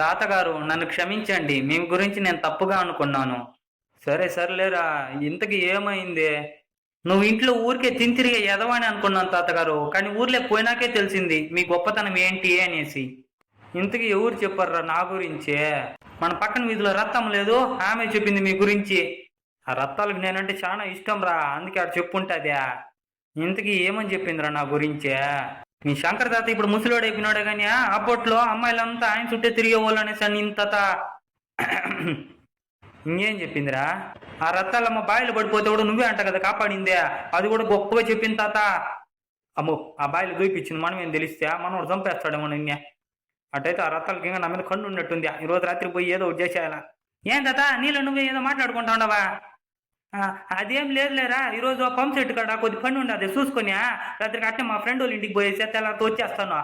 తాతగారు నన్ను క్షమించండి. మీ గురించి నేను తప్పుగా అనుకున్నాను. సరే సర్లేరా! ఇంతకి ఏమైంది? నువ్వు ఇంట్లో ఊరికే తిరిగే ఎదవ అని అనుకున్నాను తాతగారు. కానీ ఊర్లోకి పోయినాకే తెలిసింది మీ గొప్పతనం ఏంటి అనేసి. ఇంతకీ ఎవరు చెప్పారురా నా గురించి? మన పక్కన వీధిలో రత్తం లేదు, ఆమె చెప్పింది మీ గురించి. ఆ రత్తాలకు నేనంటే చాలా ఇష్టం రా, అందుకే ఆడ చెప్పుంటాదా. ఇంతకీ ఏమని చెప్పిందిరా నా గురించే? మీ శంకర్ తాత ఇప్పుడు ముసలోడైపోయినాడే కానీ అప్పట్లో అమ్మాయిలంతా ఆయన చుట్టే తిరిగేవాళ్ళు అనేసి అని ఇంత ఇంకేం చెప్పిందిరా? ఆ రత్తాలమ్మ బాయిలు పడిపోతే కూడా నువ్వే అంట కదా కాపాడిందే, అది కూడా గొప్పగా చెప్పింది తాత. అమ్మో, ఆ బాయిలు దూపించింది మనం ఏం తెలిస్తే మనోడు చంపేస్తాడేమో నిన్నే. అటైతే ఆ రత్తాలకి ఇంకా నా మీద కన్ను ఉన్నట్టుంది. ఈరోజు రాత్రి పోయి ఏదో ఒకటి చేసేయాలా. ఏం తాత నీళ్ళు నువ్వే ఏదో మాట్లాడుకుంటా ఉండవా? అదేం లేదులేరా, ఈరోజు పంప్ సెట్ కాడ కొద్ది పని ఉండదు చూసుకొని రాత్రికి అట్టే మా ఫ్రెండ్ వాళ్ళ ఇంటికి పోయేసి తెల్లారితో వచ్చేస్తాను.